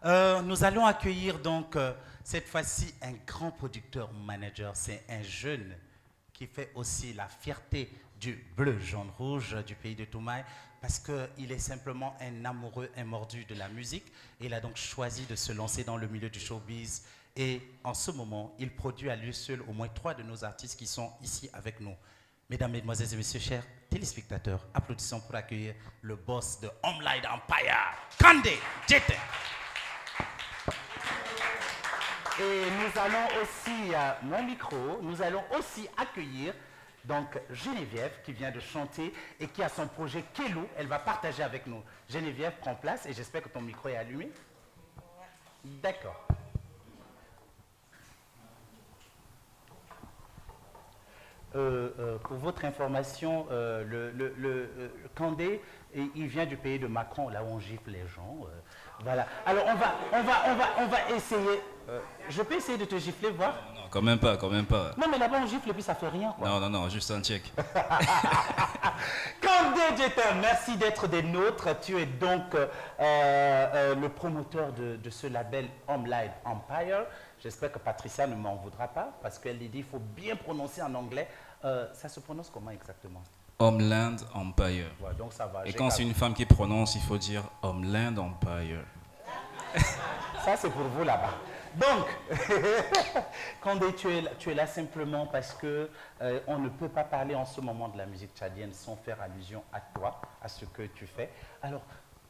Nous allons accueillir donc cette fois-ci un grand producteur manager. C'est un jeune qui fait aussi la fierté du bleu, jaune, rouge du pays de Toumaï parce qu'il est simplement un amoureux, un mordu de la musique. Et il a donc choisi de se lancer dans le milieu du showbiz. Et en ce moment, il produit à lui seul au moins 3 de nos artistes qui sont ici avec nous. Mesdames, Mesdemoiselles et Messieurs, chers téléspectateurs, applaudissons pour accueillir le boss de Homeland Empire, Kande Jete. Et nous allons aussi, mon micro, nous allons aussi accueillir donc Geneviève qui vient de chanter et qui a son projet Kelou. Elle va partager avec nous. Geneviève, prends place et j'espère que ton micro est allumé. D'accord. Pour votre information, Kandé, il vient du pays de Macron, là où on gifle les gens. Voilà. Alors on va essayer. Je peux essayer de te gifler, voir? Non, quand même pas, quand même pas. Non, mais là-bas on gifle et puis ça fait rien, quoi. Non, non, non, juste un check. Kandé Jeter, merci d'être des nôtres. Tu es donc le promoteur de ce label Homeland Empire. J'espère que Patricia ne m'en voudra pas parce qu'elle dit qu'il faut bien prononcer en anglais. Ça se prononce comment exactement? Homeland Empire. Ouais, donc ça va. Et quand c'est une femme qui prononce, il faut dire Homeland Empire. Ça, c'est pour vous là-bas. Donc, Kandé, tu es là simplement parce que on ne peut pas parler en ce moment de la musique tchadienne sans faire allusion à toi, à ce que tu fais. Alors,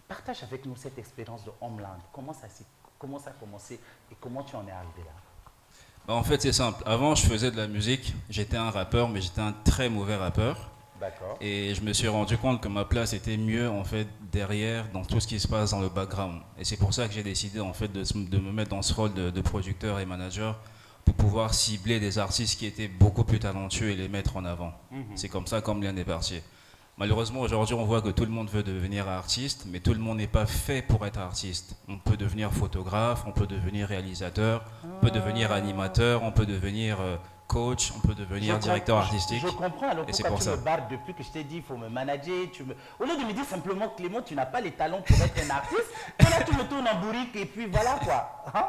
partage avec nous cette expérience de Homeland. Comment ça a commencé et comment tu en es arrivé là? En fait, c'est simple. Avant, je faisais de la musique. J'étais un rappeur, mais j'étais un très mauvais rappeur. D'accord. Et je me suis rendu compte que ma place était mieux en fait derrière, dans tout ce qui se passe dans le background. Et c'est pour ça que j'ai décidé en fait de me mettre dans ce rôle de producteur et manager pour pouvoir cibler des artistes qui étaient beaucoup plus talentueux et les mettre en avant. C'est comme ça qu'Homeland est parti. Malheureusement, aujourd'hui, on voit que tout le monde veut devenir artiste, mais tout le monde n'est pas fait pour être artiste. On peut devenir photographe, on peut devenir réalisateur, on peut devenir animateur, on peut devenir coach, on peut devenir directeur artistique. Je comprends, alors et c'est pourquoi pour tu me ça. barres depuis que je t'ai dit il faut me manager, au lieu de me dire simplement Clément, tu n'as pas les talents pour être un artiste, là tu me tournes en bourrique et puis voilà quoi. Hein?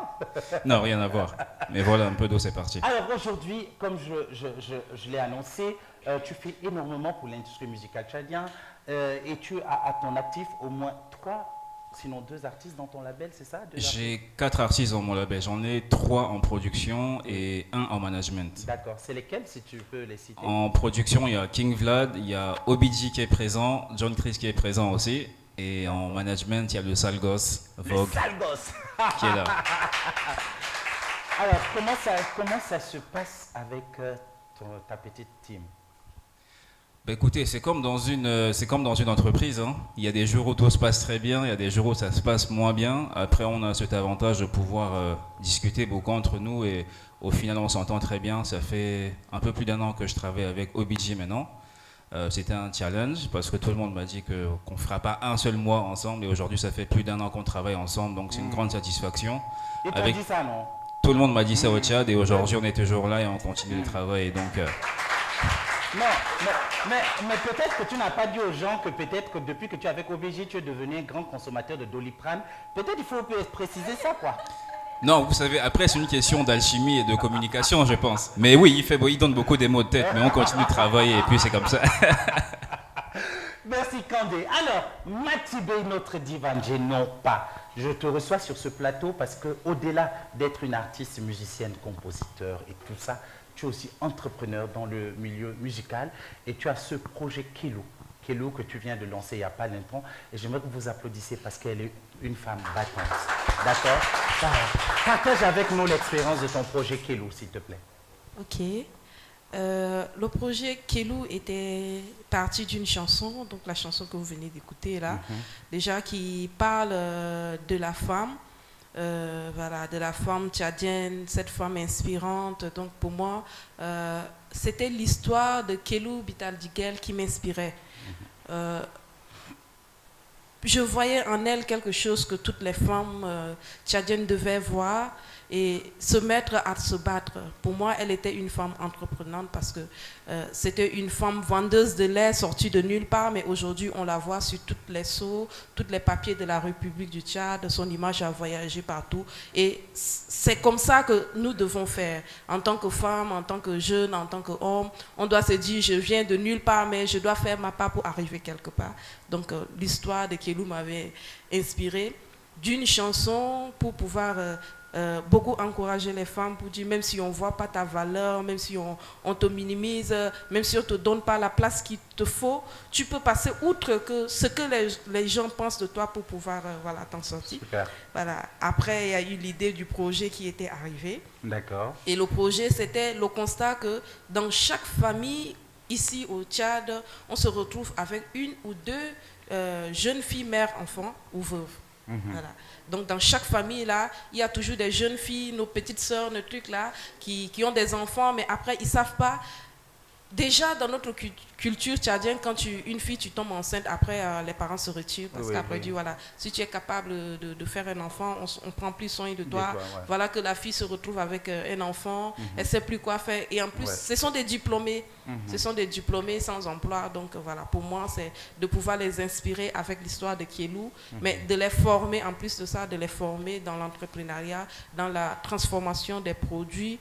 Non, rien à voir. Mais voilà un peu d'où c'est parti. Alors aujourd'hui, comme je l'ai annoncé, tu fais énormément pour l'industrie musicale tchadienne et tu as à ton actif au moins 3, sinon 2 artistes dans ton label, c'est ça? J'ai 4 artistes dans mon label. J'en ai 3 en production et 1 en management. D'accord. C'est lesquels si tu peux les citer? En production, il y a King Vlad, il y a Obidji qui est présent, John Chris qui est présent aussi. Et en management, il y a le sale gosse, Vogue, le sale gosse qui est là. Alors, comment ça se passe avec ta petite team? Bah écoutez, c'est comme dans une entreprise, hein. Il y a des jours où tout se passe très bien, il y a des jours où ça se passe moins bien. Après, on a cet avantage de pouvoir discuter beaucoup entre nous et au final, on s'entend très bien. Ça fait un peu plus d'1 an que je travaille avec OBG maintenant. C'était un challenge parce que tout le monde m'a dit qu'on ne fera pas un seul mois ensemble et aujourd'hui, ça fait plus d'1 an qu'on travaille ensemble, donc c'est une grande satisfaction. Et t'as dit ça, non? Tout le monde m'a dit ça au Tchad et aujourd'hui, on est toujours là et on continue de travailler. Donc, Non, mais peut-être que tu n'as pas dit aux gens que peut-être que depuis que tu es avec OBG, tu es devenu un grand consommateur de Doliprane. Peut-être il faut préciser ça, quoi. Non, vous savez, après, c'est une question d'alchimie et de communication, je pense. Mais oui, il donne beaucoup des mots de tête, mais on continue de travailler et puis c'est comme ça. Merci Kandé. Alors, Matibé, notre divan, non pas. Je te reçois sur ce plateau parce que au-delà d'être une artiste, musicienne, compositeur et tout ça, tu es aussi entrepreneur dans le milieu musical et tu as ce projet Kelou que tu viens de lancer il n'y a pas longtemps. Et j'aimerais que vous applaudissiez parce qu'elle est une femme battante. D'accord? Partage avec nous l'expérience de ton projet Kelou, s'il te plaît. Ok. Le projet Kelou était parti d'une chanson, donc la chanson que vous venez d'écouter là, déjà qui parle de la femme, voilà, de la femme tchadienne, cette femme inspirante. Donc pour moi, c'était l'histoire de Kelou Bital Digel qui m'inspirait. je voyais en elle quelque chose que toutes les femmes tchadiennes devaient voir et se mettre à se battre. Pour moi, elle était une femme entreprenante parce que c'était une femme vendeuse de lait sortie de nulle part, mais aujourd'hui, on la voit sur toutes les seaux, tous les papiers de la République du Tchad, son image a voyagé partout. Et c'est comme ça que nous devons faire. En tant que femme, en tant que jeune, en tant qu'homme, on doit se dire, je viens de nulle part, mais je dois faire ma part pour arriver quelque part. Donc, l'histoire de Kelou m'avait inspiré d'une chanson pour pouvoir beaucoup encourager les femmes pour dire même si on ne voit pas ta valeur, même si on te minimise, même si on ne te donne pas la place qu'il te faut, tu peux passer outre que ce que les gens pensent de toi pour pouvoir voilà, t'en sortir. Super. Voilà. Après, il y a eu l'idée du projet qui était arrivé. D'accord. Et le projet, c'était le constat que dans chaque famille, ici au Tchad, on se retrouve avec une ou deux jeunes filles, mères, enfants ou veuves. Voilà. Donc dans chaque famille là, il y a toujours des jeunes filles, nos petites sœurs, nos trucs là, qui ont des enfants, mais après ils ne savent pas. Déjà dans notre culture tchadienne, quand une fille tu tombes enceinte, après les parents se retirent parce qu'après disent voilà, si tu es capable de faire un enfant, on prend plus soin de toi. Ouais. Voilà que la fille se retrouve avec un enfant, elle ne sait plus quoi faire et en plus ce sont des diplômés. Ce sont des diplômés sans emploi, donc voilà, pour moi c'est de pouvoir les inspirer avec l'histoire de Kelou, mais de les former, en plus de ça, de les former dans l'entrepreneuriat, dans la transformation des produits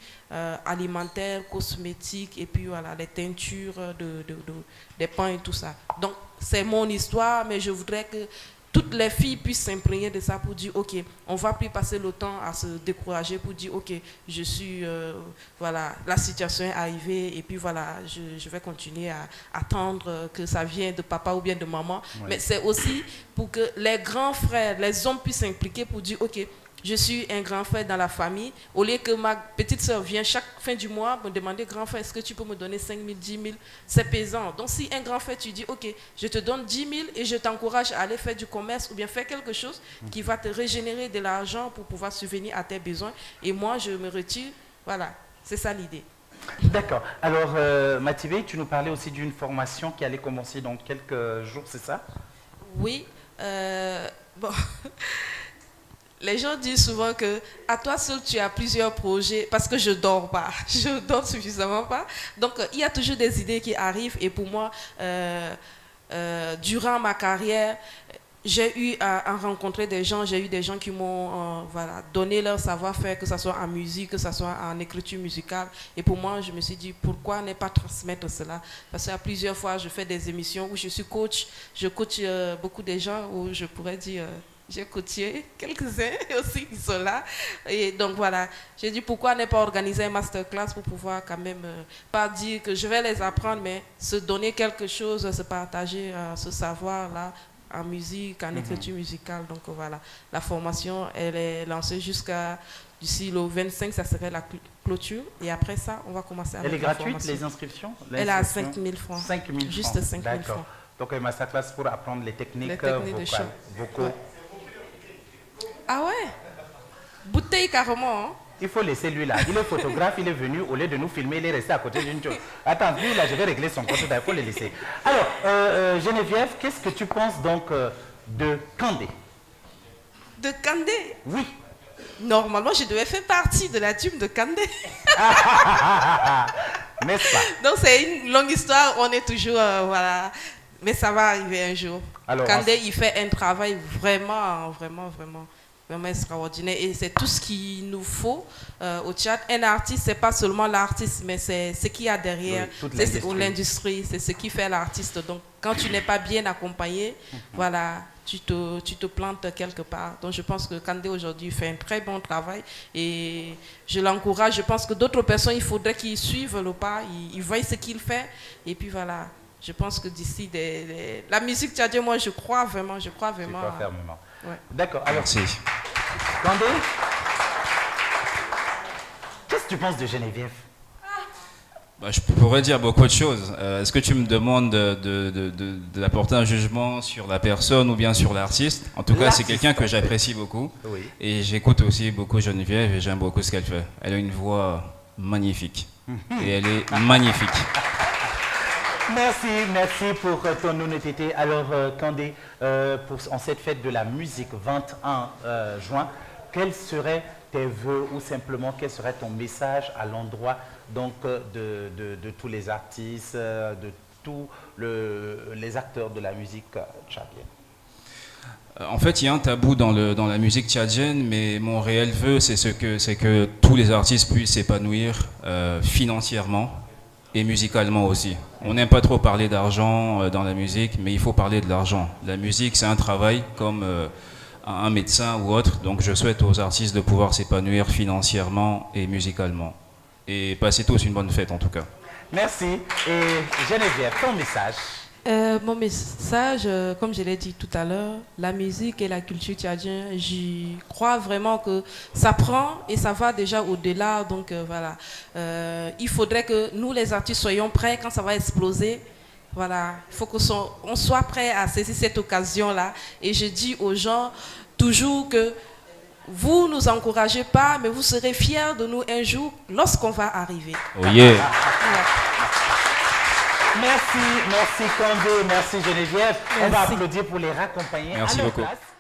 alimentaires, cosmétiques, et puis voilà, les teintures, des pains et tout ça. Donc c'est mon histoire, mais je voudrais que toutes les filles puissent s'imprégner de ça pour dire ok, on ne va plus passer le temps à se décourager pour dire ok, je suis voilà, la situation est arrivée et puis voilà, je vais continuer à attendre que ça vienne de papa ou bien de maman. Mais c'est aussi pour que les grands frères, les hommes puissent s'impliquer pour dire ok, je suis un grand frère dans la famille. Au lieu que ma petite soeur vienne chaque fin du mois me demander, grand frère, est-ce que tu peux me donner 5 000, 10 000? C'est pesant. Donc si un grand frère, tu dis, ok, je te donne 10 000 et je t'encourage à aller faire du commerce ou bien faire quelque chose qui va te régénérer de l'argent pour pouvoir subvenir à tes besoins. Et moi, je me retire. Voilà, c'est ça l'idée. D'accord. Alors, Matibé, tu nous parlais aussi d'une formation qui allait commencer dans quelques jours, c'est ça? Oui. Bon... Les gens disent souvent que à toi seul tu as plusieurs projets parce que je dors pas, je dors suffisamment pas. Donc il y a toujours des idées qui arrivent et pour moi, durant ma carrière, j'ai eu à rencontrer des gens, j'ai eu des gens qui m'ont voilà, donné leur savoir-faire, que ce soit en musique, que ce soit en écriture musicale. Et pour moi, je me suis dit, pourquoi ne pas transmettre cela? Parce qu'à plusieurs fois, je fais des émissions où je suis coach, je coach beaucoup de gens, où je pourrais dire... j'ai coaché quelques-uns aussi qui sont là. Et donc voilà, j'ai dit pourquoi ne pas organiser un masterclass pour pouvoir quand même, pas dire que je vais les apprendre, mais se donner quelque chose, se partager ce savoir-là en musique, en écriture musicale. Donc voilà, la formation, elle est lancée jusqu'à d'ici le 25, ça serait la clôture. Et après ça, on va commencer avec la formation. Elle est gratuite, les inscriptions? Elle est à 5 000 francs. 5 000 francs. Juste 5 000 francs. Donc un masterclass pour apprendre les techniques de chant. vocaux. Ouais. Ah ouais? Bouteille carrément, hein? Il faut laisser lui là. Il est photographe, il est venu, au lieu de nous filmer, il est resté à côté d'une chose. Attends, lui là, je vais régler son compte, il faut le laisser. Alors, Geneviève, qu'est-ce que tu penses donc de Kandé? De Kandé? Oui. Normalement, je devais faire partie de la team de Kandé. N'est-ce pas? Donc c'est une longue histoire, on est toujours, voilà... Mais ça va arriver un jour. Alors, Kandé, il fait un travail vraiment extraordinaire. Et c'est tout ce qu'il nous faut au Tchad. Un artiste, c'est pas seulement l'artiste, mais c'est ce qu'il y a derrière. C'est l'industrie, c'est ce qui fait l'artiste. Donc, quand tu n'es pas bien accompagné, voilà, tu te plantes quelque part. Donc, je pense que Kandé, aujourd'hui, fait un très bon travail. Et je l'encourage. Je pense que d'autres personnes, il faudrait qu'ils suivent le pas, ils voient ce qu'il fait. Et puis, voilà. Je pense que d'ici la musique tchadienne, moi je crois vraiment. Je crois fermement. Ouais. D'accord, alors merci. Kandé, qu'est-ce que tu penses de Geneviève? Je pourrais dire beaucoup de choses. Est-ce que tu me demandes d'apporter un jugement sur la personne ou bien sur l'artiste? En tout cas, c'est quelqu'un que j'apprécie beaucoup. Oui. Et j'écoute aussi beaucoup Geneviève et j'aime beaucoup ce qu'elle fait. Elle a une voix magnifique. Et elle est magnifique. Merci pour ton honnêteté. Alors, Kandé, en cette fête de la musique 21 juin, quels seraient tes vœux ou simplement quel serait ton message à l'endroit donc de tous les artistes, de tous les acteurs de la musique tchadienne? En fait, il y a un tabou dans la musique tchadienne, mais mon réel vœu, c'est que tous les artistes puissent s'épanouir financièrement et musicalement aussi. On n'aime pas trop parler d'argent dans la musique, mais il faut parler de l'argent. La musique, c'est un travail comme un médecin ou autre, donc je souhaite aux artistes de pouvoir s'épanouir financièrement et musicalement. Et passer tous une bonne fête en tout cas. Merci. Et Geneviève, ton message? Mon message, comme je l'ai dit tout à l'heure, la musique et la culture tchadienne, j'y crois vraiment que ça prend et ça va déjà au-delà. Donc voilà, il faudrait que nous les artistes soyons prêts quand ça va exploser. Voilà, il faut qu'on soit prêts à saisir cette occasion-là. Et je dis aux gens toujours que vous nous encouragez pas, mais vous serez fiers de nous un jour lorsqu'on va arriver. Oh yeah. Voilà. Merci Kandé, merci Geneviève. Merci. On va applaudir pour les raccompagner Merci à leur beaucoup. place.